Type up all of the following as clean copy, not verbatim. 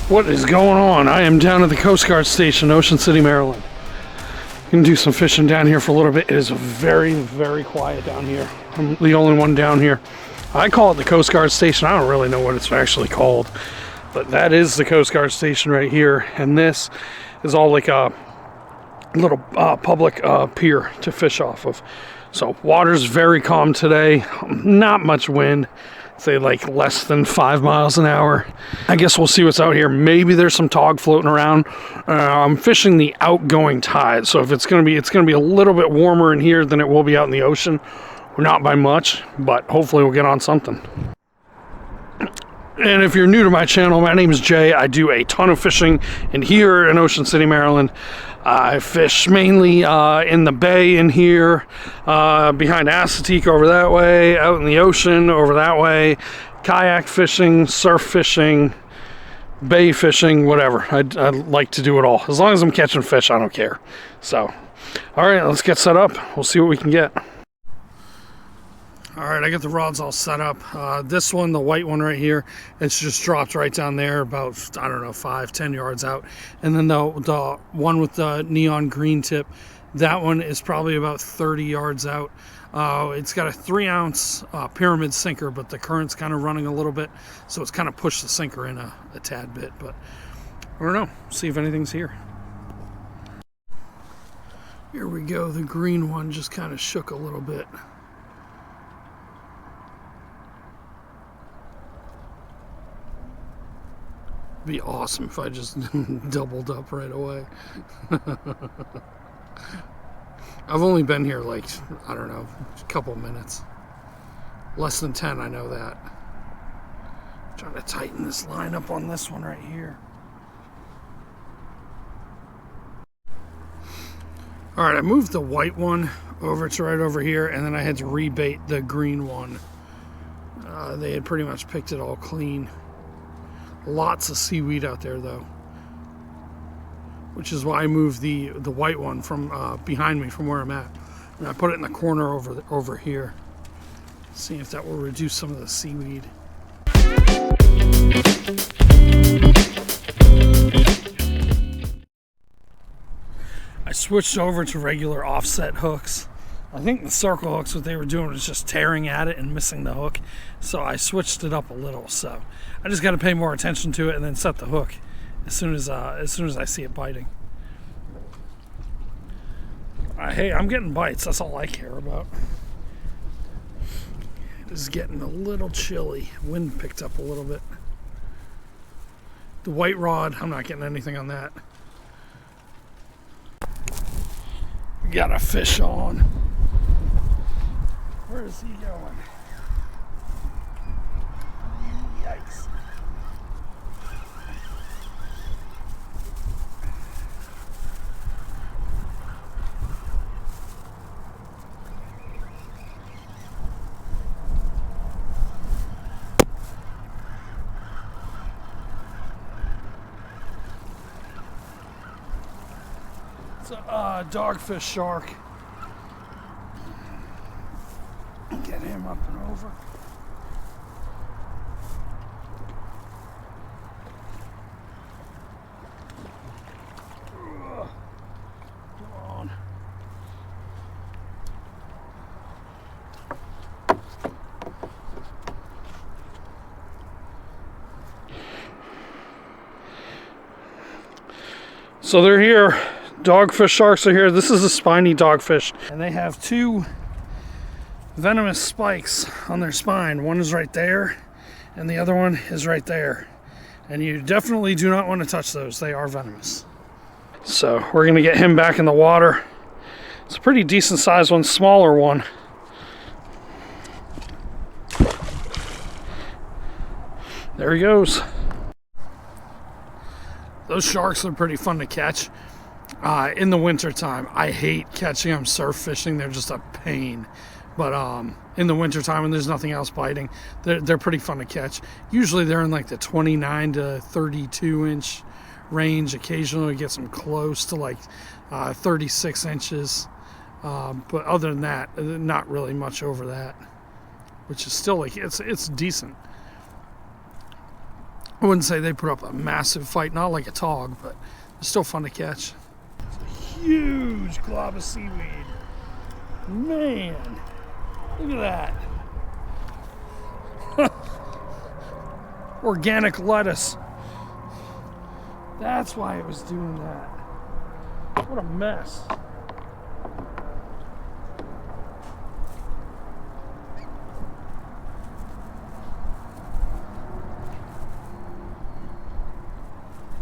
What is going on? I am down at the Coast Guard station, Ocean City, Maryland. Gonna do some fishing down here for a little bit. It is very, very quiet down here. I'm the only one down here. I call it the Coast Guard station. I don't really know what it's actually called, but that is the Coast Guard station right here. And this is all like a little public pier to fish off of. So water's very calm today. Not much wind. Say like less than 5 miles an hour. I guess we'll see what's out here. Maybe there's some tog floating around. I'm fishing the outgoing tide, so if it's gonna be a little bit warmer in here than it will be out in the ocean. Not by much, but hopefully we'll get on something. And if you're new to my channel, my name is Jay. I do a ton of fishing in here in Ocean City, Maryland. I fish mainly in the bay in here, behind Assateague over that way, out in the ocean over that way, kayak fishing, surf fishing, bay fishing, whatever. I like to do it all. As long as I'm catching fish, I don't care. So, all right, let's get set up. We'll see what we can get. All right, I got the rods all set up. This one, the white one right here, it's just dropped right down there about, I don't know, 5-10 yards out. And then the one with the neon green tip, that one is probably about 30 yards out. It's got a 3-ounce pyramid sinker, but the current's kind of running a little bit, so it's kind of pushed the sinker in a tad bit. But I don't know, see if anything's here. Here we go, the green one just kind of shook a little bit. Be awesome if I just doubled up right away. I've only been here like, I don't know, a couple minutes. Less than 10, I know that. Trying to tighten this line up on this one right here. All right, I moved the white one over to right over here, and then I had to rebait the green one. They had pretty much picked it all clean. Lots of seaweed out there though, which is why I moved the white one from behind me from where I'm at, and I put it in the corner over here. See if that will reduce some of the seaweed. I switched over to regular offset hooks. I think the circle hooks, what they were doing was just tearing at it and missing the hook. So I switched it up a little. So I just got to pay more attention to it and then set the hook as soon as I see it biting. Hey, I'm getting bites. That's all I care about. It is getting a little chilly. Wind picked up a little bit. The white rod, I'm not getting anything on that. Got a fish on. Where is he going? Yikes. It's a dogfish shark. Get him up and over. Come on. So they're here. Dogfish sharks are here. This is a spiny dogfish, and they have 2 venomous spikes on their spine. One is right there, and the other one is right there. And you definitely do not want to touch those. They are venomous. So we're gonna get him back in the water. It's a pretty decent sized one, smaller one. There he goes. Those sharks are pretty fun to catch. In the winter time, I hate catching them surf fishing. They're just a pain. But in the wintertime when there's nothing else biting, they're pretty fun to catch. Usually they're in like the 29 to 32 inch range. Occasionally we get some close to like 36 inches. But other than that, not really much over that, which is still like, it's decent. I wouldn't say they put up a massive fight, not like a tog, but it's still fun to catch. It's a huge glob of seaweed. Man, look at that. Organic lettuce. That's why it was doing that. What a mess.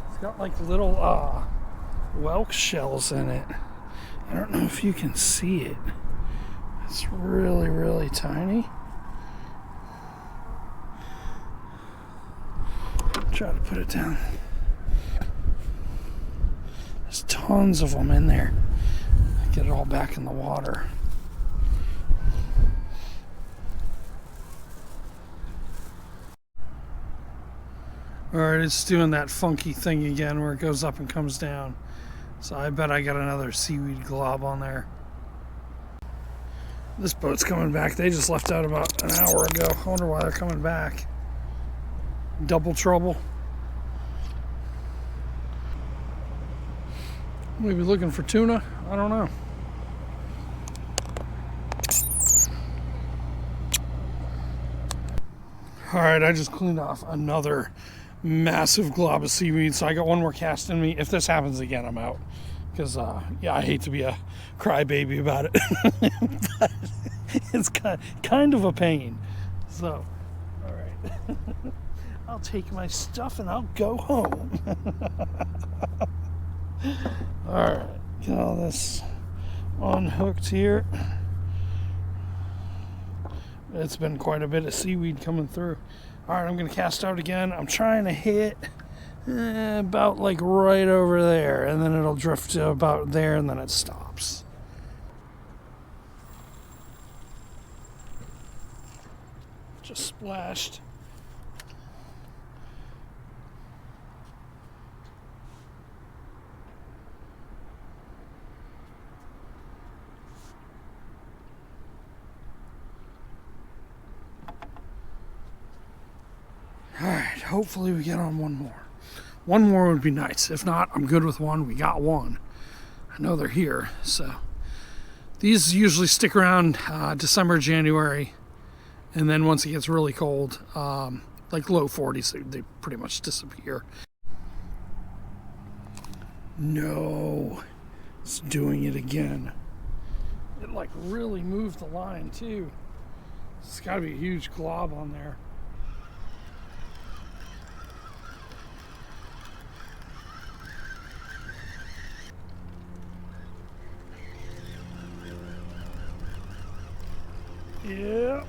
It's got like little whelk shells in it. I don't know if you can see it. It's really, really tiny. Try to put it down. There's tons of them in there. Get it all back in the water. Alright, it's doing that funky thing again where it goes up and comes down. So I bet I got another seaweed glob on there. This boat's coming back. They just left out about an hour ago. I wonder why they're coming back. Double trouble. Maybe looking for tuna? I don't know. Alright, I just cleaned off another massive glob of seaweed, so I got one more cast in me. If this happens again, I'm out. Because, yeah, I hate to be a crybaby about it. But it's kind of a pain. So, alright. I'll take my stuff and I'll go home. Alright, get all this unhooked here. It's been quite a bit of seaweed coming through. Alright, I'm going to cast out again. I'm trying to hit about like right over there, and then it'll drift to about there, and then it stops. Just splashed. Alright, hopefully we get on one more. One more would be nice. If not, I'm good with one. We got one. I know they're here, so. These usually stick around December, January, and then once it gets really cold, like low 40s, they pretty much disappear. No, it's doing it again. It like really moved the line too. It's got to be a huge glob on there. Yeah.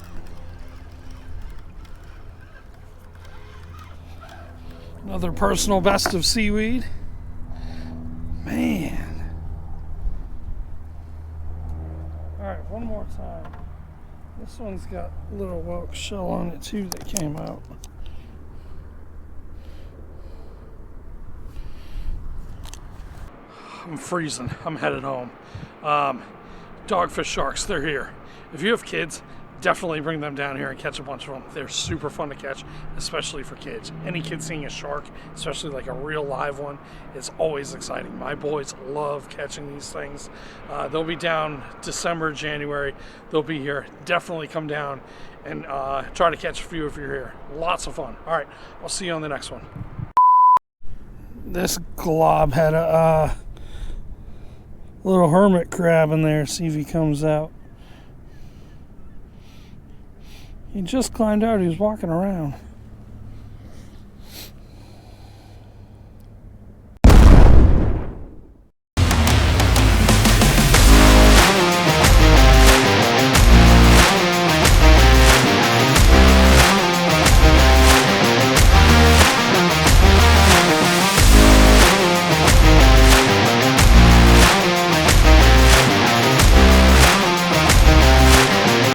Another personal best of seaweed. Man. Alright, one more time. This one's got a little whelk shell on it too that came out. I'm freezing. I'm headed home. Dogfish sharks, they're here. If you have kids, definitely bring them down here and catch a bunch of them. They're super fun to catch, especially for kids. Any kid seeing a shark, especially like a real live one, is always exciting. My boys love catching these things. They'll be down December, January. They'll be here. Definitely come down and try to catch a few if you're here. Lots of fun. All right, I'll see you on the next one. This glob had a little hermit crab in there. See if he comes out. He just climbed out. He was walking around.